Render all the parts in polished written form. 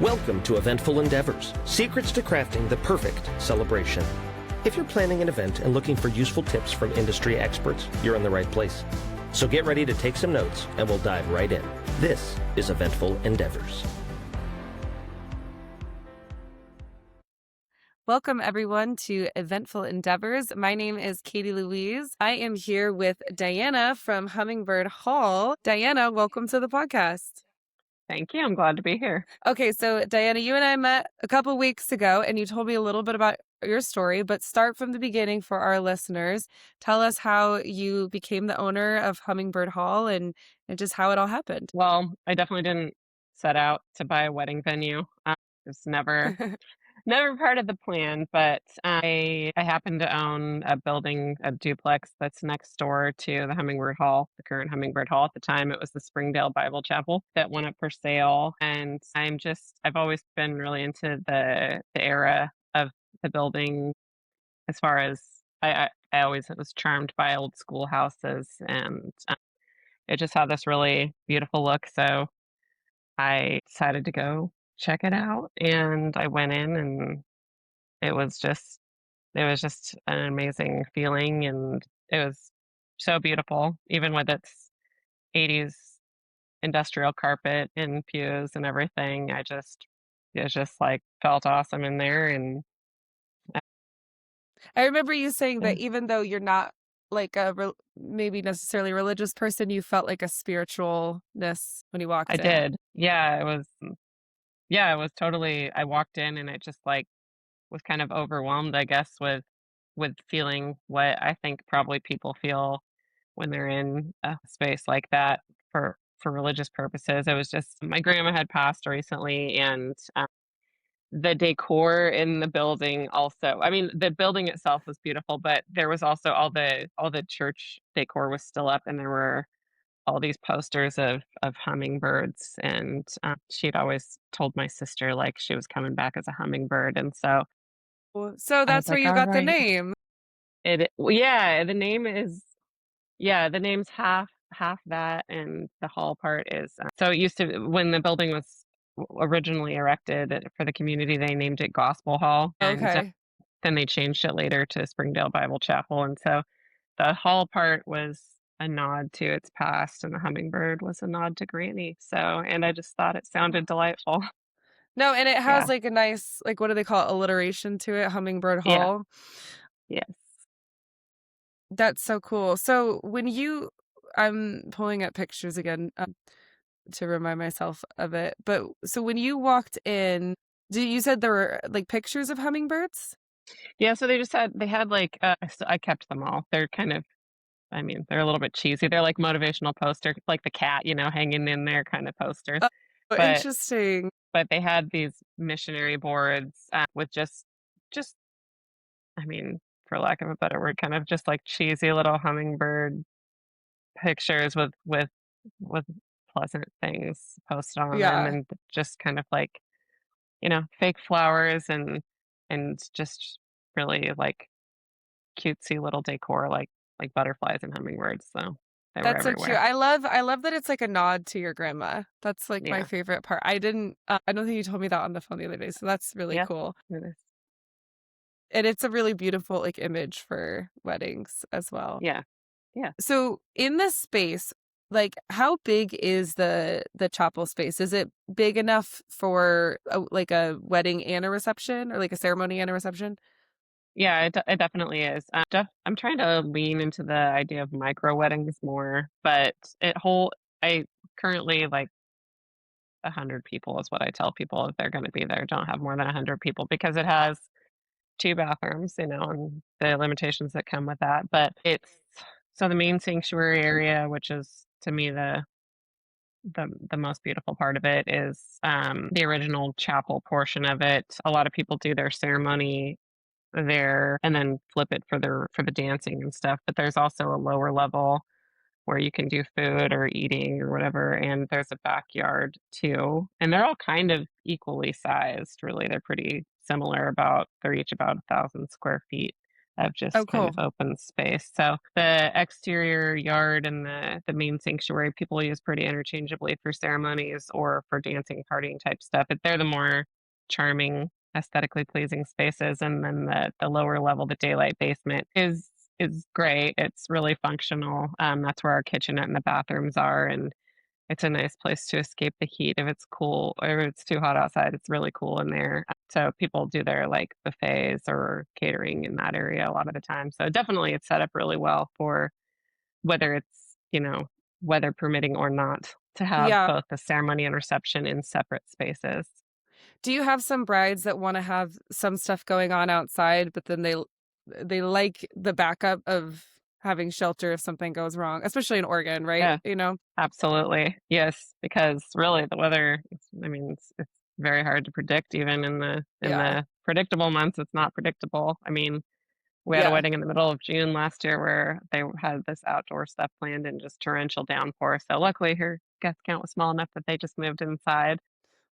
Welcome to Eventful Endeavors, secrets to crafting the perfect celebration. If you're planning an event and looking for useful tips from industry experts, you're in the right place. So get ready to take some notes and we'll dive right in. This is Eventful Endeavors. Welcome, everyone, to Eventful Endeavors. My name is Katie Louise. I am here with Diana from Hummingbird Hall. Diana, welcome to the podcast. Thank you. I'm glad to be here. Okay, so Diana, you and I met a couple weeks ago, and you told me a little bit about your story, but start from the beginning for our listeners. Tell us how you became the owner of Hummingbird Hall and just how it all happened. Well, I definitely didn't set out to buy a wedding venue. It's never part of the plan, but I happen to own a building, a duplex that's next door to the Hummingbird Hall, the current Hummingbird Hall. At the time, it was the Springdale Bible Chapel that went up for sale. And I've always been really into the era of the building as far as I always was charmed by old schoolhouses, and it just had this really beautiful look. So I decided to go check it out, and I went in, and it was just an amazing feeling, and it was so beautiful, even with its 80s industrial carpet and pews and everything. It just like felt awesome in there, and I remember you saying that even though you're not like maybe necessarily religious person, you felt like a spiritualness when you walked in. I did. Yeah, it was totally, I walked in and it just like was kind of overwhelmed, I guess, with feeling what I think probably people feel when they're in a space like that for religious purposes. It was just, my grandma had passed recently, and the decor in the building also, I mean, the building itself was beautiful, but there was also all the church decor was still up, and there were all these posters of hummingbirds, and she'd always told my sister like she was coming back as a hummingbird, and so So I was that's where like, you all got the right. name. Yeah, the name's half that, and the hall part is so it used to, when the building was originally erected for the community, they named it Gospel Hall, and Okay. then they changed it later to Springdale Bible Chapel, and so the hall part was a nod to its past, and the hummingbird was a nod to Granny. So, and I just thought it sounded delightful. No, and it has Yeah. like a nice, like, what do they call it? Alliteration to it, Hummingbird Yeah. Hall. Yes. That's so cool. So I'm pulling up pictures again to remind myself of it. But so when you walked in, you said there were like pictures of hummingbirds? Yeah. So they had like, I kept them all. They're kind of, I mean, they're a little bit cheesy. They're like motivational poster, like the cat, hanging in there kind of posters. Oh, But interesting. they had these missionary boards with just, I mean, for lack of a better word, kind of just like cheesy little hummingbird pictures with pleasant things posted on them, Yeah. and just kind of like, fake flowers, and just really like cutesy little decor, like butterflies and hummingbirds. So they were That's so cute. everywhere. I love that it's like a nod to your grandma. That's like my Yeah. favorite part. I don't think you told me that on the phone the other day, so that's really Yeah. cool. It is. And it's a really beautiful like image for weddings as well. Yeah. Yeah. So in this space, like how big is the chapel space? Is it big enough for like a wedding and a reception, or like a ceremony and a reception? Yeah, it definitely is. I'm trying to lean into the idea of micro weddings more, but I currently like 100 people is what I tell people if they're going to be there. Don't have more than 100 people, because it has two bathrooms, and the limitations that come with that. But so the main sanctuary area, which is to me the most beautiful part of it, is the original chapel portion of it. A lot of people do their ceremony there and then flip it for the dancing and stuff. But there's also a lower level where you can do food or eating or whatever, and there's a backyard too. And they're all kind of equally sized, really. They're pretty similar. They're each about 1,000 square feet. of just Oh, kind of cool. open space. So the exterior yard and the main sanctuary people use pretty interchangeably for ceremonies or for dancing, partying type stuff. But they're the more charming, aesthetically pleasing spaces. And then the lower level, the daylight basement is great. It's really functional. That's where our kitchenette and the bathrooms are, and it's a nice place to escape the heat if it's cool or if it's too hot outside. It's really cool in there. So people do their like buffets or catering in that area a lot of the time. So definitely it's set up really well for whether it's, weather permitting or not, to have Yeah. both the ceremony and reception in separate spaces. Do you have some brides that wanna have some stuff going on outside, but then they like the backup of having shelter if something goes wrong, especially in Oregon, right? Yeah, absolutely. Yes, because really the weather, it's very hard to predict even in Yeah. the predictable months. It's not predictable. I mean, we had a Yeah. wedding in the middle of June last year where they had this outdoor stuff planned and just torrential downpour. So luckily her guest count was small enough that they just moved inside.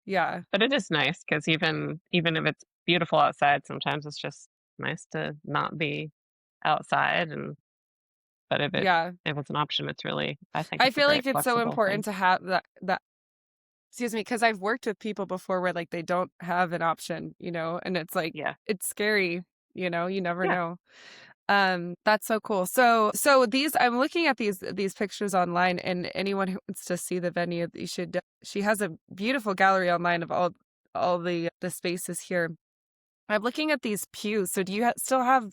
Yeah. But it is nice because even if it's beautiful outside, sometimes it's just nice to not be outside. And but Yeah. if it's an option, it's really, I think I it's a feel great like it's so flexible thing. important to have that excuse me, because 'cause I've worked with people before where, like, they don't have an option, and it's like Yeah, it's scary, you never yeah. know. That's so cool. So these I'm looking at these pictures online, and anyone who wants to see the venue, you should she has a beautiful gallery online of all the spaces here. I'm looking at these pews. So do you still have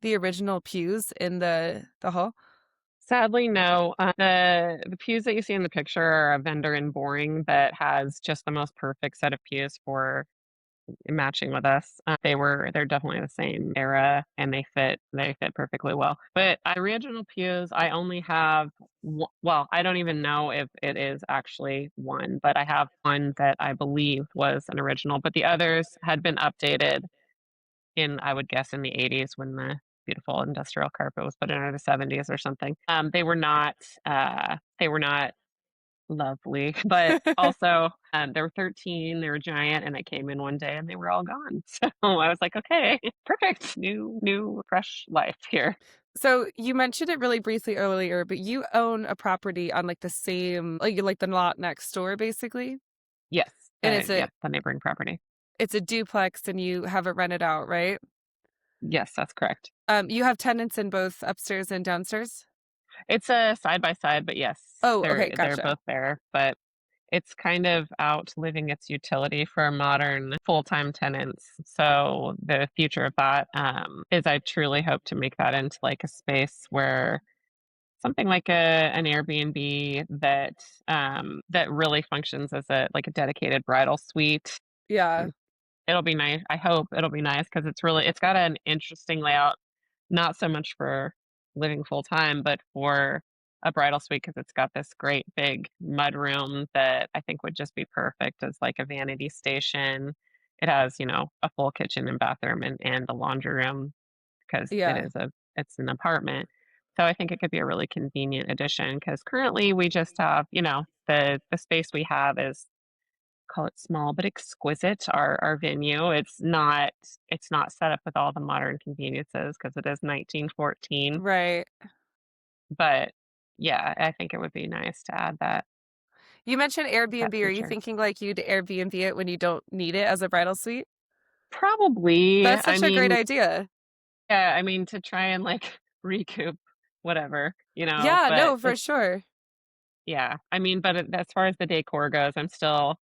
the original pews in the hall? Sadly, no. The pews that you see in the picture are a vendor in Boring that has just the most perfect set of pews for matching with us. They're definitely the same era and they fit perfectly well. But original pews, I only have well, I don't even know if it is actually one, but I have one that I believe was an original, but the others had been updated in, I would guess, in the 80s when the beautiful industrial carpet was put in, or the 70s or something. They were not lovely, but also, they were 13, they were giant, and I came in one day and they were all gone. So I was like, "Okay, perfect. New, fresh life here." So you mentioned it really briefly earlier, but you own a property on like the same like the lot next door basically? Yes, And it's a the neighboring property. it's a duplex and you have it rented out, right? Yes, that's correct. You have tenants in both upstairs and downstairs? It's a side by side, but yes, Oh, okay, they're gotcha. both there, but it's kind of outliving its utility for modern full-time tenants. So the future of that, is I truly hope to make that into like a space where something like an Airbnb that really functions as a dedicated bridal suite. Yeah. And it'll be nice. I hope it'll be nice because it's got an interesting layout, not so much for living full time, but for a bridal suite because it's got this great big mud room that I think would just be perfect as like a vanity station. It has, a full kitchen and bathroom and a laundry room because Yeah. it's an apartment. So I think it could be a really convenient addition because currently we just have, the space we have is, call it small but exquisite, our venue. It's not set up with all the modern conveniences because it is 1914. Right. But yeah, I think it would be nice to add You mentioned that Airbnb. Are you feature. thinking like you'd Airbnb it when you don't need it as a bridal suite? Probably. That's such a great idea. Yeah, to try and like recoup whatever, Yeah, but no, for sure. yeah, but as far as the decor goes, I'm still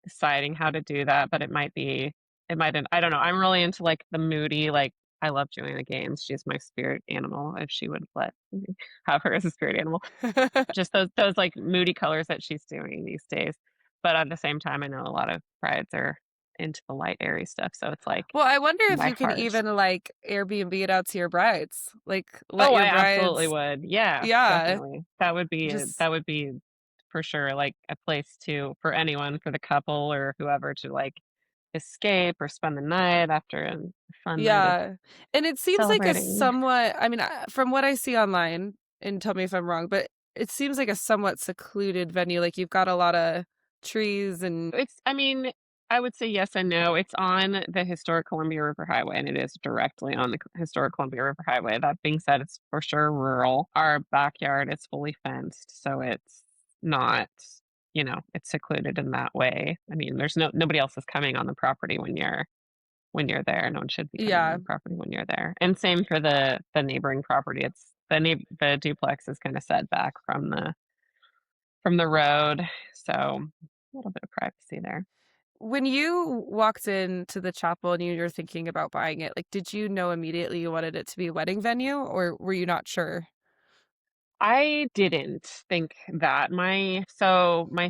deciding how to do that, but it might, I don't know. I'm really into like the moody, like I love Joanna Gaines. She's my spirit animal if she would let me have her as a spirit animal. Just those like moody colors that she's doing these days. But at the same time, I know a lot of brides are into the light, airy stuff. So it's like Well, I wonder if my you can heart. even like Airbnb it out to your brides. Like let Oh, I your absolutely brides would. Yeah, yeah, definitely. just That would be for sure like a place for anyone, for the couple or whoever to like escape or spend the night after a fun night of yeah. And it seems like a celebrating. somewhat from what I see online, and tell me if I'm wrong, but it seems like a somewhat secluded venue. Like you've got a lot of trees and It's I would say yes and no. It's on the historic Columbia River Highway, and it is directly on the historic Columbia River Highway. That being said, it's for sure rural. Our backyard is fully fenced, so it's not, it's secluded in that way. I mean, there's nobody else is coming on the property when you're there. No one should be coming on Yeah. the property when you're there. And same for the neighboring property. It's the duplex is kind of set back from the road, so a little bit of privacy there. When you walked into the chapel and you were thinking about buying it, like, did you know immediately you wanted it to be a wedding venue, or were you not sure? I didn't think that. My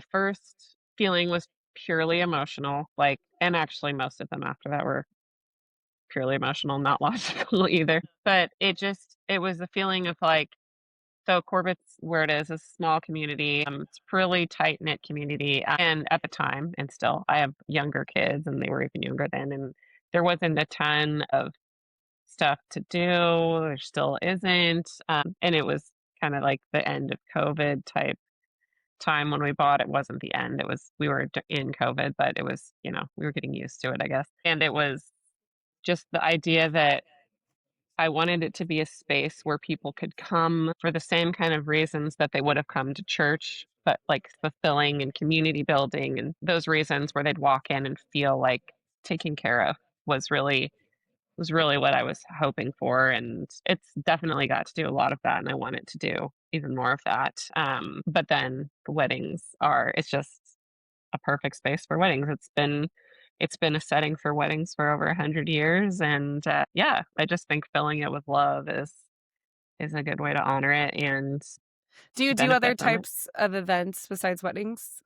first feeling was purely emotional, like, and actually most of them after that were purely emotional, not logical either. But it was a feeling of like, so Corbett's where it is a small community. It's a really tight knit community, and at the time, and still, I have younger kids, and they were even younger then, and there wasn't a ton of stuff to do. There still isn't, and it was kind of like the end of COVID type time when we bought. It wasn't the end. It was we were in COVID, but it was we were getting used to it, I guess. And it was just the idea that I wanted it to be a space where people could come for the same kind of reasons that they would have come to church, but like fulfilling and community building and those reasons where they'd walk in and feel like taken care of was really was really what I was hoping for. And it's definitely got to do a lot of that. And I want it to do even more of that. But then it's just a perfect space for weddings. It's been a setting for weddings for over 100 years. And yeah, I just think filling it with love is a good way to honor it and Do you do other benefit from it. types of events besides weddings?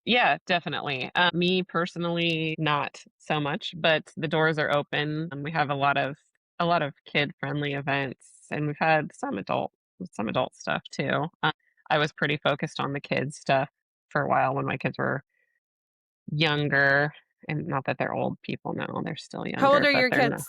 Yeah, definitely. Me personally, not so much, but the doors are open. We have a lot of kid-friendly events, and we've had some adult stuff too. I was pretty focused on the kids stuff for a while when my kids were younger, and not that they're old people now; they're still How old younger, are but your they're not, kids?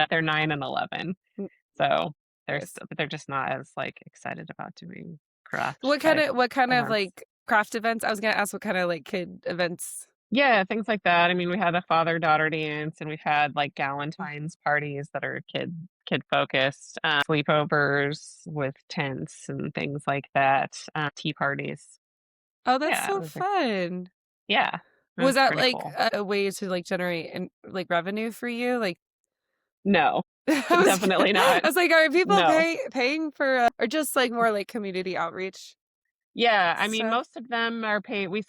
they're 9 and 11, Mm, so nice. they're just not as like excited about doing craft What kind type of what kind of events. like craft events? I was gonna ask what kind of like kid events. Yeah, things like that. I mean, we had a father-daughter dance, and we've had, like, Galentine's parties that are kid-focused, sleepovers with tents and things like that, tea parties. Oh, that's Yeah, so those are fun. yeah, Was that's that pretty like cool. a way to like generate like revenue for you? Like No, I was definitely I not. was like, are people No. paying for or just like more like community outreach Yeah, I mean, stuff? most of them are paid. We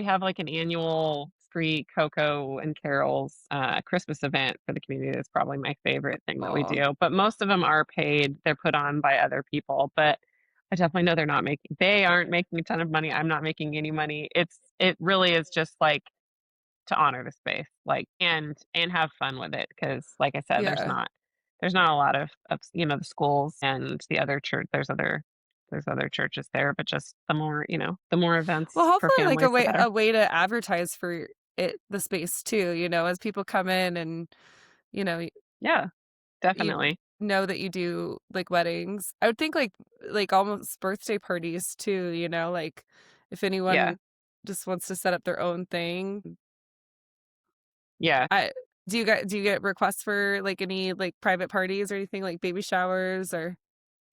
have like an annual free cocoa and carols Christmas event for the community. That's probably my favorite thing that we Oh, do. But most of them are paid. They're put on by other people. But I definitely know they aren't making a ton of money. I'm not making any money. It really is just like to honor the space, like and have fun with it. Because like I said, there's yeah. not there's not a lot of the schools and the other church. There's other churches there, but just the more Well, events for hopefully like families, the better. a way to advertise for the space too, as people come in and you know, Yeah, you definitely. know that you do like weddings. I would think like almost birthday parties too, like if Yeah, anyone just wants to set up their own thing. yeah, I do you get requests for like any like private parties or anything like baby showers or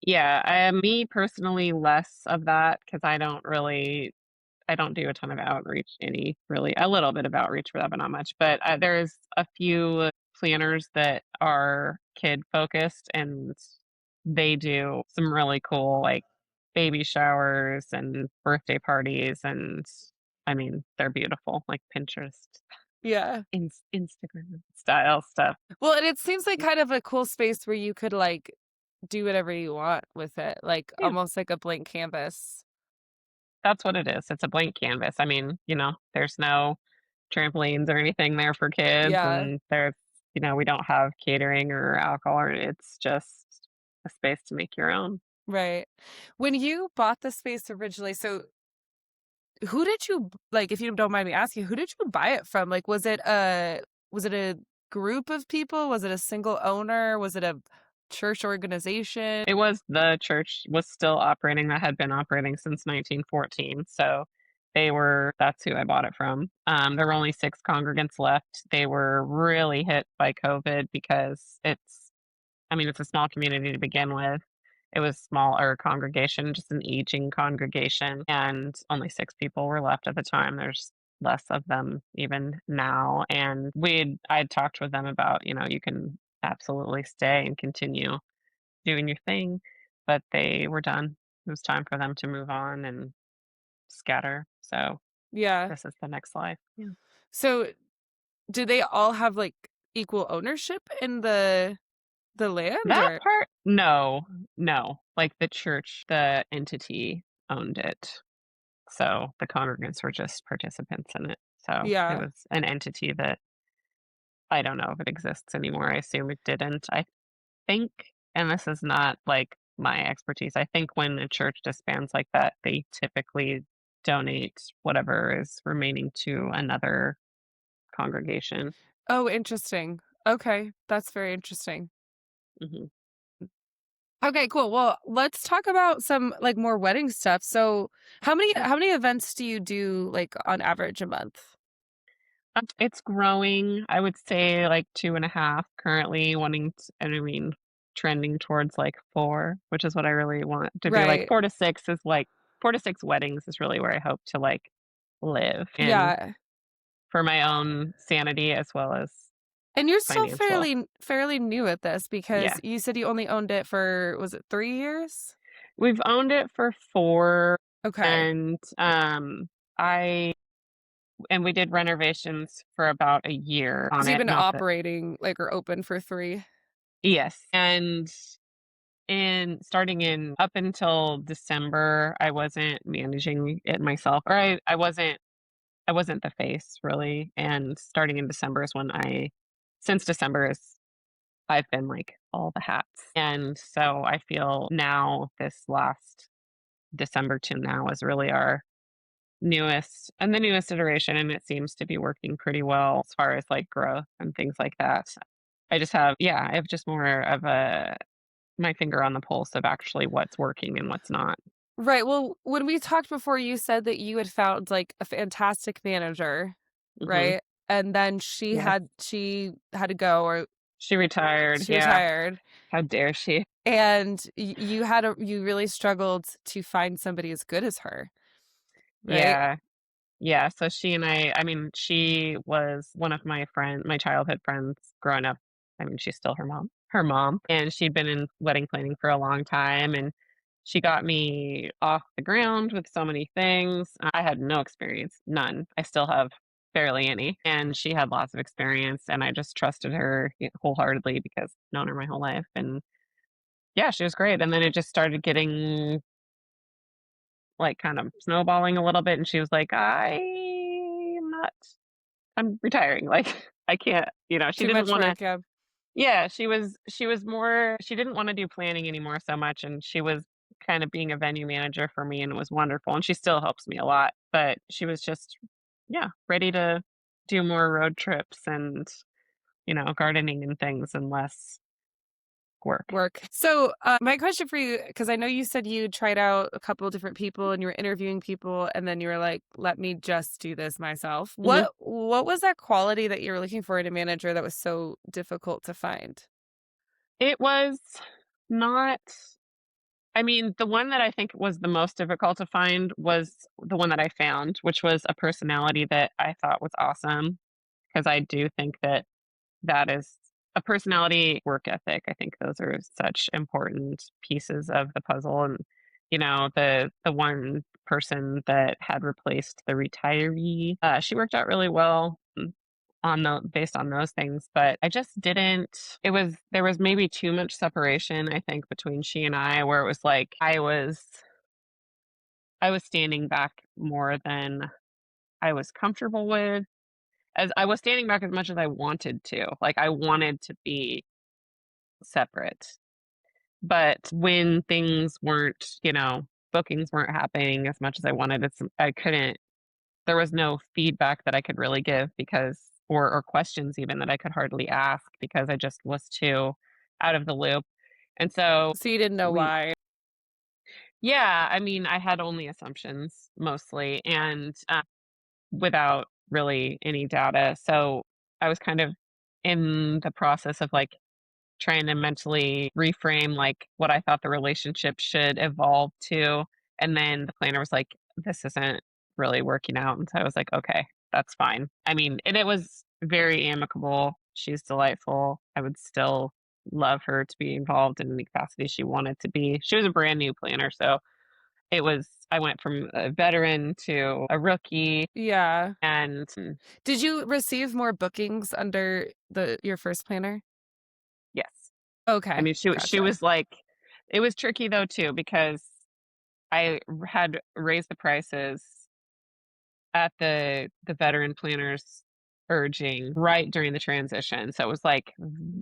yeah. Me personally, less of that because I don't do a ton of outreach. Really, a little bit of outreach for that, but not much. But there's a few planners that are kid focused, and they do some really cool like baby showers and birthday parties, and I mean they're beautiful, like Pinterest, yeah. Instagram style stuff. Well, and it seems like kind of a cool space where you could like do whatever you want with it, like Yeah, almost like a blank canvas. that's what it is. It's a blank canvas. I mean, there's no trampolines or anything there for kids, Yeah, and we don't have catering or alcohol, or it's just a space to make your own. right. When you bought the space originally, so who did you like, if you don't mind me asking, who did you buy it from? Like, was it a group of people? Was it a single owner? Was it a church organization? The church was still operating, that had been operating since 1914. So that's who I bought it from. There were only 6 congregants left. They were really hit by COVID because it's a small community to begin with. It was smaller congregation, just an aging congregation, and only 6 people were left at the time. There's less of them even now, and I'd talked with them about, you can absolutely stay and continue doing your thing, but they were done. It was time for them to move on and scatter. So Yeah. this is the next life. Yeah. So do they all have like equal ownership in the land, That or? part, no, no. Like the church, the entity owned it. So the congregants were just participants in it. So it Yeah. was an entity that I don't know if it exists anymore. I assume it didn't. I think, and this is not like my expertise, I think when a church disbands like that, they typically donate whatever is remaining to another congregation. Oh, interesting. Okay, that's very interesting. Hmm. Okay, cool. Well, let's talk about some like more wedding stuff. So, Sure. how many events do you do like on average a month? It's growing. I would say like 2.5 currently, trending towards like 4, which is what I really want to do. Like Right. 4 to 6 weddings is really where I hope to like live and Yeah. for my own sanity as well as And you're still financial. fairly new at this because Yeah. you said you only owned it for, was it 3 years? We've owned it for 4, Okay. and I and we did renovations for about a year on So you've it. been Not that. operating like or open for 3. Yes. And starting in up until December, I wasn't managing it myself, or I wasn't the face really. And starting in December is when since December is I've been like all the hats. And so I feel now this last December to now is really our newest iteration, and it seems to be working pretty well as far as like growth and things like that. I have just more of my finger on the pulse of actually what's working and what's not. Right. Well, when we talked before, you said that you had found like a fantastic manager, Hmm. right? And then Yes. she had to go, or She retired. she Yeah. retired, How dare she? and you really struggled to find somebody as good as her, right? Yeah. Yeah. So she was one of my childhood friends growing up. She's still her mom, and she'd been in wedding planning for a long time. And she got me off the ground with so many things. I had no experience, none. I still have barely any. And she had lots of experience. And I just trusted her wholeheartedly because I've known her my whole life. And yeah, she was great. And then it just started getting like kind of snowballing a little bit. And she was like, I'm retiring. Like I can't, she Too didn't much want to. work, yeah. Yeah, she was more, she didn't want to do planning anymore so much, and she was kind of being a venue manager for me, and it was wonderful, and she still helps me a lot, but she was just, yeah, ready to do more road trips and, gardening and things and less work. Work. So, my question for you, because I know you said you tried out a couple of different people and you were interviewing people, and then you were like, "Let me just do this myself." Hmm. What was that quality that you were looking for in a manager that was so difficult to find? It was not, the one that I think was the most difficult to find was the one that I found, which was a personality that I thought was awesome, because I do think that is a personality, work ethic. I think those are such important pieces of the puzzle. And, the one person that had replaced the retiree, she worked out really well based on those things. But I just didn't, there was maybe too much separation, I think, between she and I, where it was like I was standing back more than I was comfortable with, as I was standing back as much as I wanted to. Like I wanted to be separate. But when things weren't, bookings weren't happening as much as I wanted, I couldn't, there was no feedback that I could really give because, or questions even that I could hardly ask because I just was too out of the loop. And so So you didn't know we, why. Yeah, I mean, I had only assumptions mostly and, without really any data, so I was kind of in the process of, like, trying to mentally reframe, like, what I thought the relationship should evolve to, and then the planner was like, "This isn't really working out," and so I was like, "Okay, that's fine." I mean, and it was very amicable, she's delightful, I would still love her to be involved in any capacity she wanted to be. She was a brand new planner, so it was I went from a veteran to a rookie, Yeah. and Did you receive more bookings under your first planner? yes. I Okay, mean, she gotcha. was like it was tricky though too because had raised the prices at the veteran planners urging right during the transition, so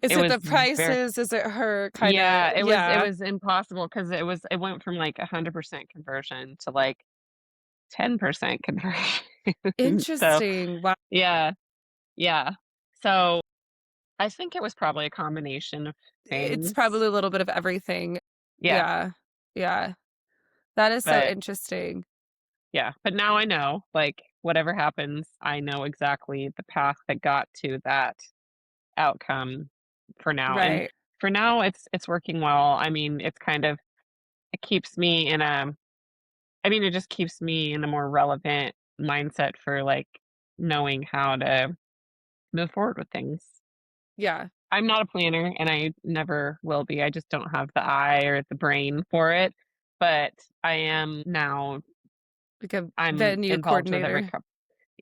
Is it it was the very prices? Is it her kinda yeah, it yeah. was impossible because it went from, like, 100% conversion to, like, 10% conversion. So, Interesting. Wow. yeah, yeah. So, I think it was probably a combination of It's things. probably a little bit of everything. Yeah, Yeah. Yeah. That is so but interesting. yeah, but now I know, like, whatever happens, I know exactly the path that got to that outcome for now, and Right. for now, it's working well. I mean, it's kind of it keeps me in a I mean, it just keeps me in a more relevant mindset for, like, knowing how to move forward with things. Yeah. I'm not a planner, and I never will be. I just don't have the eye or the brain for it, but I am now Like a I'm venue involved with every coordinator. couple.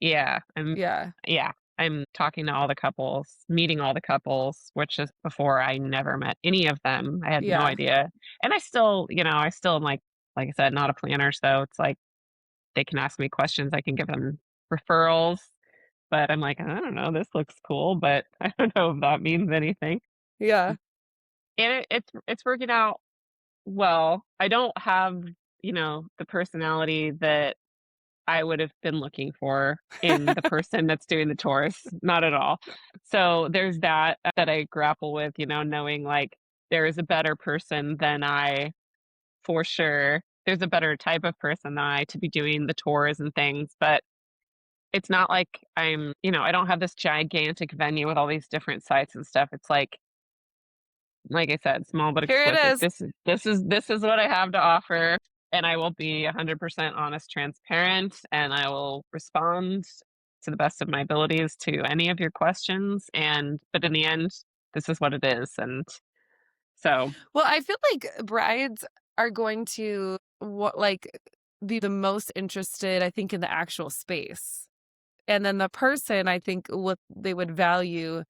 Yeah, Yeah. yeah, I'm talking to all the couples, meeting all the couples, which is before I never met any of them. I had no Yeah. idea. And I still, I still am like I said, not a planner, so it's like they can ask me questions, I can give them referrals, but I'm like, I don't know, this looks cool, but I don't know if that means anything. Yeah. And it's working out well. I don't have, the personality that I would have been looking for in the person that's doing the tours, not at all. So there's that I grapple with, knowing like there is a better person than I for sure. There's a better type of person than I to be doing the tours and things, but it's not like I don't have this gigantic venue with all these different sites and stuff. It's like I said, small but Here it exquisite. is. This is what I have to offer, and I will be 100% honest, transparent, and I will respond to the best of my abilities to any of your questions. But in the end, this is what it is, and so Well, I feel like brides are going to be the most interested, I think, in the actual space. And then the person, I think, what they would value, or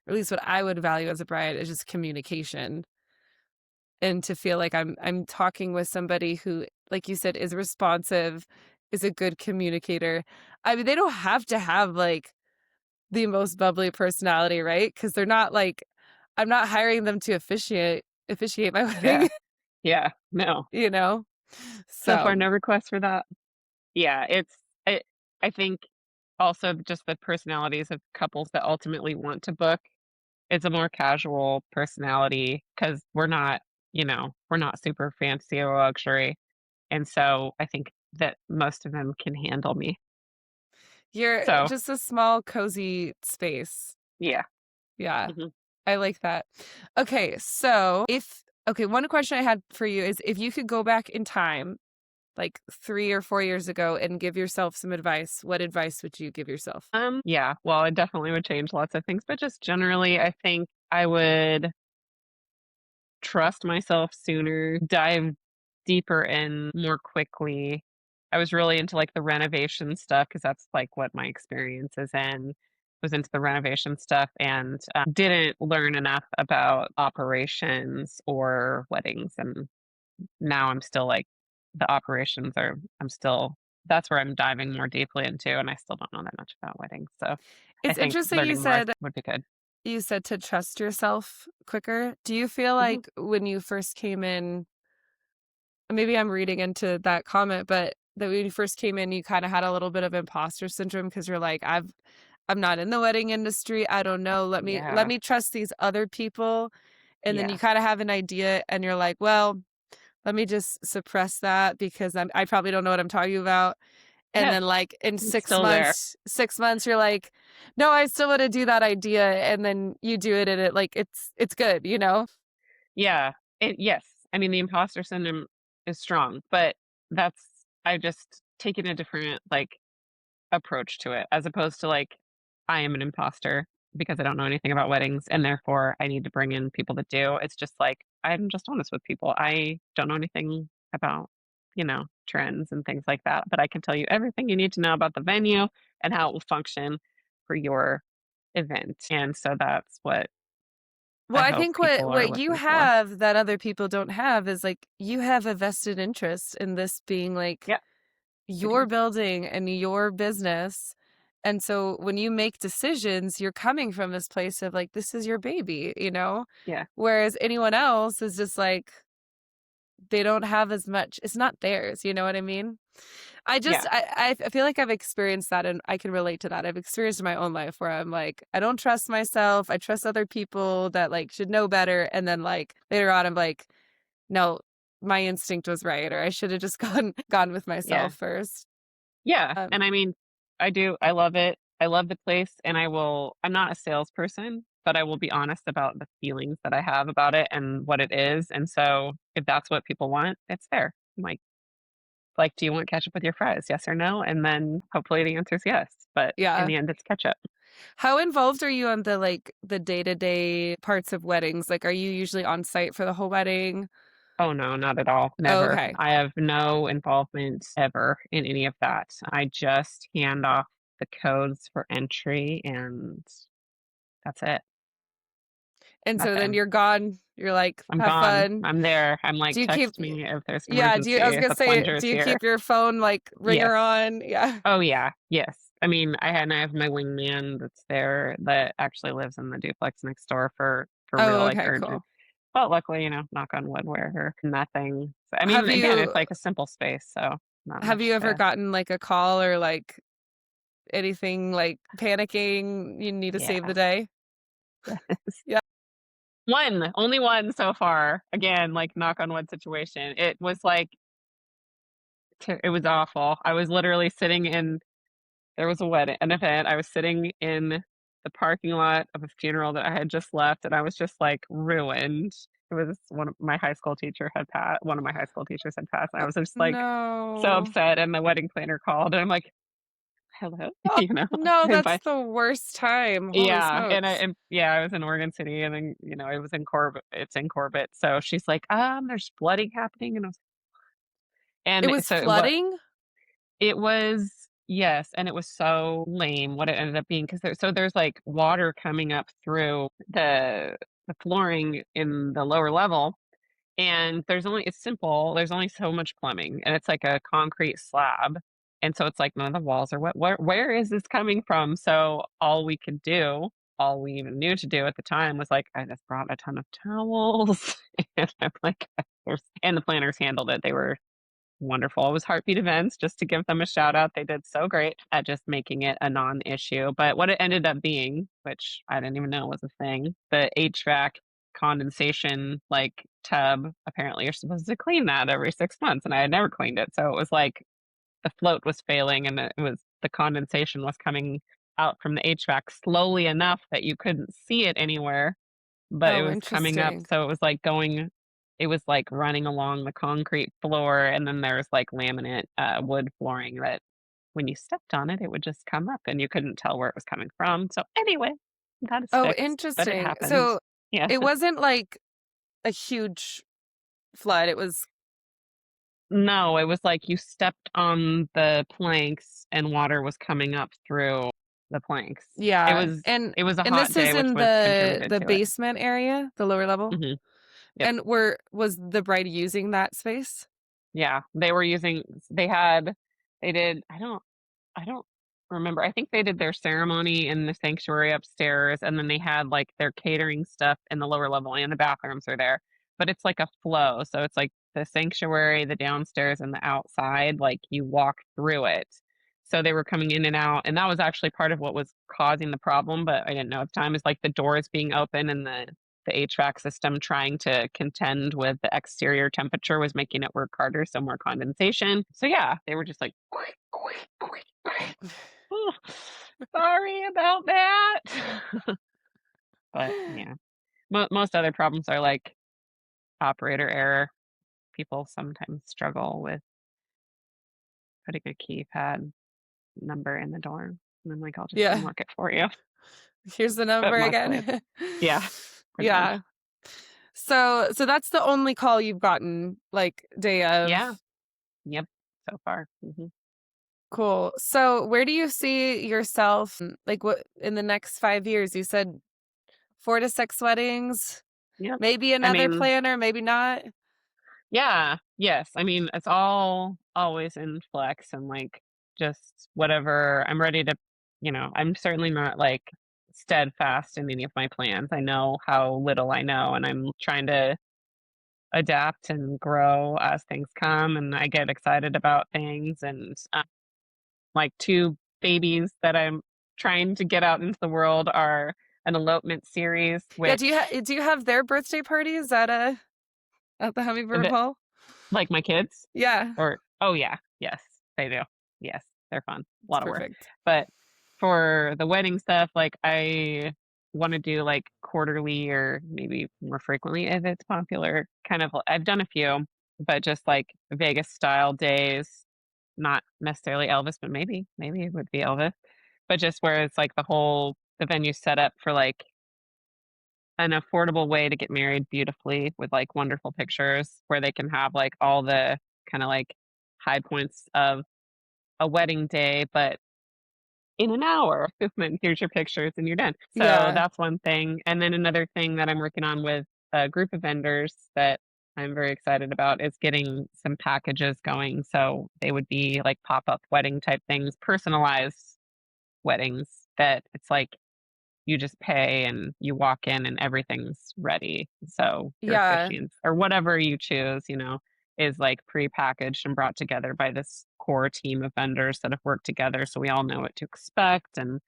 at least what I would value as a bride, is just communication. And to feel like I'm talking with somebody who, like you said, is responsive, is a good communicator. I mean, they don't have to have like the most bubbly personality, right? Because they're not like I'm not hiring them to officiate my yeah, wedding, yeah, no, you know? so far So, no requests for that. Yeah, it, I think also just the personalities of couples that ultimately want to book. It's a more casual personality because we're not super fancy or luxury, and so I think that most of them can handle me. you're So, just a small, cozy space. yeah. Yeah, Mhm. I like that. Okay, one question I had for you is if you could go back in time, like 3 or 4 years ago, and give yourself some advice, what advice would you give yourself? Yeah, well, I definitely would change lots of things, but just generally, I think I would trust myself sooner, dive deeper in more quickly. I was really into like the renovation stuff because that's like what my experience is in. Was into the renovation stuff and didn't learn enough about operations or weddings. And now I'm still like the operations are. I'm still that's where I'm diving more deeply into, and I still don't know that much about weddings. So I It's think interesting learning more would be good. you said to trust yourself quicker. Do you feel Mhm. like when you first came in, maybe I'm reading into that comment, but that when you first came in, you kind of had a little bit of imposter syndrome because you're like, I'm not in the wedding industry. I don't know. Let Yeah, me trust these other people. And then you yeah, kind of have an idea and you're like, well, let me just suppress that because I probably don't know what I'm talking about. And Yes, then like in it's still there. 6 months, you're like, no, I still want to do that idea. And then you do it and it like, it's good, you know? Yeah. Yes. I mean, the imposter syndrome is strong, but that's, I just taken a different like approach to it as opposed to like, I am an imposter because I don't know anything about weddings and therefore I need to bring in people that do. It's just like, I'm just honest with people. I don't know anything about, trends and things like that, but I can tell you everything you need to know about the venue and how it will function for your event. And so that's what Well, I I hope think people are what you looking for. have that other people don't have is like you have a vested interest in this being like Yeah, I your do. building and your business. And so when you make decisions, you're coming from this place of like, this is your baby, you know? Yeah. Whereas anyone else is just like, they don't have as much, it's not theirs, you know what I mean? I just, Yeah. I feel like I've experienced that and I can relate to that. I've experienced in my own life where I'm like, I don't trust myself. I trust other people that like should know better. And then like later on, I'm like, no, my instinct was right, or I should have just gone with Yeah. myself first. Yeah. Um, And I mean, I do. I love it. I love the place and I'm not a salesperson, but I will be honest about the feelings that I have about it and what it is. And so if that's what people want, it's fair. I'm like, do you want ketchup with your fries? Yes or no? And then hopefully the answer is yes. But in yeah. the end, it's ketchup. How involved are you on the like the day-to-day parts of weddings? Like, are you usually on site for the whole wedding? Oh, no, not at all. Oh, Never. okay. I have no involvement ever in any of that. I just hand off the codes for entry and that's it. And so then Nothing. you're gone. You're like, I'm have gone. fun. I'm there. I'm like, Do you keep, text me if there's an yeah, do you, I was emergency. gonna The say, plunger's do you here. keep your phone like ringer Yes. on? Yeah. Oh yeah. Yes. I mean, I have my wingman that's there that actually lives in the duplex next door for real Oh, like okay, urgent. cool. But luckily, knock on wood, where nothing. I Have mean, again, it's you like a simple space, so not have much you ever to. gotten like a call or like anything like panicking, you need to save Yeah. the day? Yeah. Only one so far. Again, like knock on wood situation. It was like it was awful. I was literally sitting in there was an event. I was sitting in the parking lot of a funeral that I had just left, and I was just like ruined. It was one of my high school teachers had passed, and I was just like so No. upset. And the wedding planner called, and I'm like, "Hello," Oh, no, And that's the worst time. Holy yeah, smokes. I was in Oregon City, and then it was in Corbett. It's in Corbett, so she's like, there's flooding happening," It and was so what flooding? it was. Yes, and it was so lame what it ended up being because there's like water coming up through the flooring in the lower level, and it's simple. There's only so much plumbing, and it's like a concrete slab, and so it's like none of the walls are wet. Where is this coming from? So all we even knew to do at the time was like, I just brought a ton of towels, and I'm like, and the planners handled it. They were wonderful. It was Heartbeat Events, just to give them a shout out. They did so great at just making it a non-issue. But what it ended up being, which I didn't even know was a thing, the HVAC condensation like tub, apparently you're supposed to clean that every 6 months. And I had never cleaned it. So it was like the float was failing and the condensation was coming out from the HVAC slowly enough that you couldn't see it anywhere, but it Oh, was coming up. interesting. So it was like running along the concrete floor. And then there's like laminate wood flooring that when you stepped on it, it would just come up and you couldn't tell where it was coming from. So anyway, that is Oh, fixed, but it interesting. happened. So Yeah. it wasn't like a huge flood. It was, No, it was like you stepped on the planks and water was coming up through the planks. It yeah. was it was a And hot this is day, which in was contributed the to it. basement area, the lower level. Hmm. Yep. And was the bride using that space? Yeah. They did, I don't remember. I think they did their ceremony in the sanctuary upstairs, and then they had like their catering stuff in the lower level, and the bathrooms are there. But it's like a flow. So it's like the sanctuary, the downstairs, and the outside, like you walk through it. So they were coming in and out. And that was actually part of what was causing the problem, but I didn't know at the time is like the doors being open and the the HVAC system trying to contend with the exterior temperature was making it work harder, so more condensation. So yeah, they were just like, "Oh, sorry about that." But yeah, most other problems are like operator error. People sometimes struggle with putting a keypad number in the door, and I'm like, "I'll just Yeah. unlock it for you." Here's the But number mostly it's again. yeah, pretty much. Yeah. So that's the only call you've gotten, like, day Yeah. of. Yep. So far. Cool. So where do you see yourself, like, what in the next 5 years? You said 4 to 6 weddings, Yep. maybe I another mean, planner, maybe not? yeah, yes. I mean, it's all always in flex and like just whatever I'm ready to, I'm certainly not like steadfast in any of my plans. I know how little I know and I'm trying to adapt and grow as things come and I get excited about things and like two babies that I'm trying to get out into the world are an elopement series, Yeah, which do you have their birthday parties at the Hummingbird the, Hall? like my kids. Yeah, Or oh, yeah. Yes, they do. Yes, they're fun. A it's lot of work. perfect. But for the wedding stuff, like, I wanna do, like, quarterly or maybe more frequently if it's popular, kind of I've done a few, but just, like, Vegas style days, not necessarily Elvis, but maybe it would be Elvis. But just where it's, like, the venue set up for, like, an affordable way to get married beautifully with, like, wonderful pictures where they can have, like, all the kinda, like, high points of a wedding day, but in an hour, and here's your pictures and you're done. So Yeah. that's one thing, and then another thing that I'm working on with a group of vendors that I'm very excited about is getting some packages going, so they would be, like, pop-up wedding type things, personalized weddings that it's like you just pay and you walk in and everything's ready. So your Yeah. officiants or whatever you choose, is like pre-packaged and brought together by this core team of vendors that have worked together. So we all know what to expect and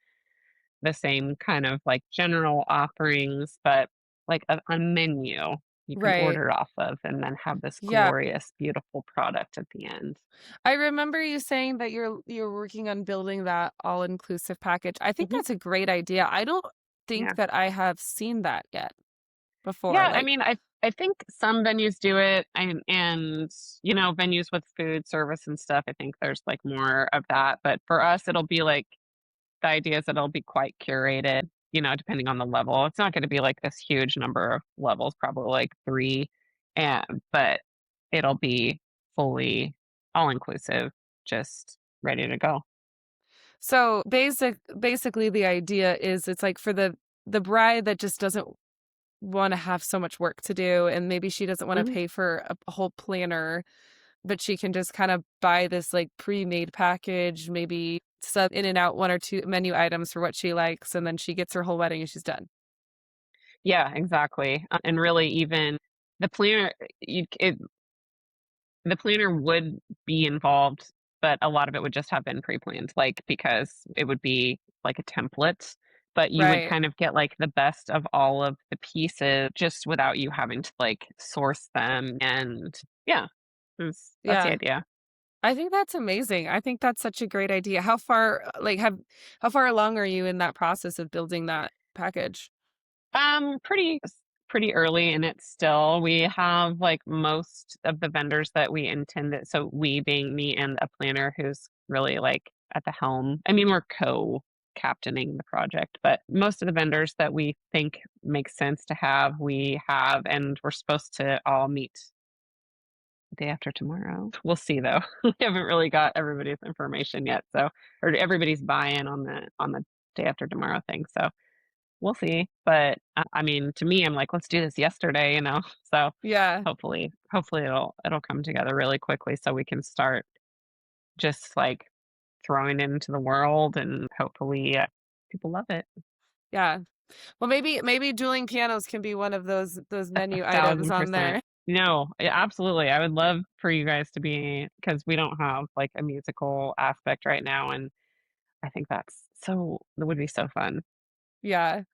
the same kind of like general offerings, but like a menu you can Right. order off of and then have this Yeah. glorious, beautiful product at the end. I remember you saying that you're working on building that all-inclusive package. I think hmm that's a great idea. I don't Yeah. think that I have seen that yet before. Yeah, I Like, mean, I think some venues do it, and venues with food service and stuff. I think there's like more of that, but for us, it'll be like the idea is that it'll be quite curated. Depending on the level, it's not going to be like this huge number of levels, probably like three, and but it'll be fully all inclusive, just ready to go. so basically the idea is it's like for the bride that just doesn't want to have so much work to do and maybe she doesn't want to hmm pay for a whole planner, but she can just kind of buy this like pre-made package, maybe sub in and out 1 or 2 menu items for what she likes, and then she gets her whole wedding and she's done. Yeah, exactly, and really, even the planner, the planner would be involved, but a lot of it would just have been pre-planned, like, because it would be like a template, but you would Right. kind of get, like, the best of all of the pieces just without you having to, like, source them, and yeah, that's the Yeah. idea. I think that's amazing. I think that's such a great idea. How far along are you in that process of building that package? Pretty early in it still. We have, like, most of the vendors that we intended, so we being me and a planner who's really, like, at the helm. I mean, we're co-captaining the project, but most of the vendors that we think makes sense to have, we have, and we're supposed to all meet the day after tomorrow. We'll see, though. We haven't really got everybody's information yet, so or everybody's buy-in on the day after tomorrow thing, so we'll see, but, I mean, to me, I'm like, "Let's do this yesterday," you know? So, Yeah. hopefully it'll come together really quickly so we can start just, like, throwing it into the world and hopefully, people love it. Yeah. Well, maybe dueling pianos can be one of those menu items on 1,000%. there. No, yeah, absolutely, I would love for you guys to be because we don't have, like, a musical aspect right now, and I think that would be so fun. Yeah.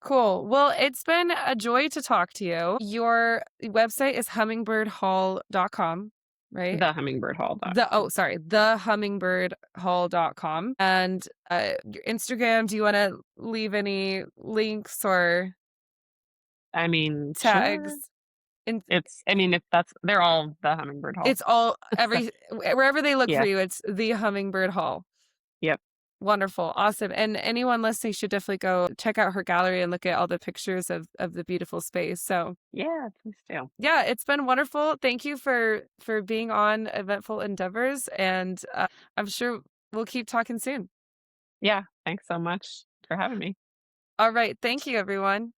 Cool. Well, it's been a joy to talk to you. Your website is hummingbirdhall.com, right? The Hummingbird Hall. The hummingbirdhall.com. And your Instagram, do you want to leave any links or I mean, tags? sure. They're all the Hummingbird Hall. It's all wherever they look Yeah. for you, it's the Hummingbird Hall. Yep. Wonderful. Awesome. And anyone listening should definitely go check out her gallery and look at all the pictures of the beautiful space. So Yeah, please do. yeah, it's been wonderful. Thank you for being on Eventful Endeavors. And I'm sure we'll keep talking soon. Yeah. Thanks so much for having me. All right. Thank you, everyone.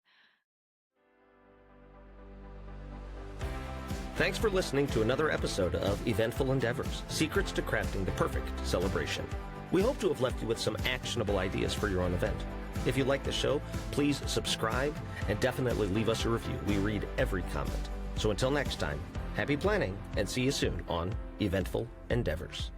Thanks for listening to another episode of Eventful Endeavors, Secrets to Crafting the Perfect Celebration. We hope to have left you with some actionable ideas for your own event. If you like the show, please subscribe and definitely leave us a review. We read every comment. So until next time, happy planning and see you soon on Eventful Endeavors.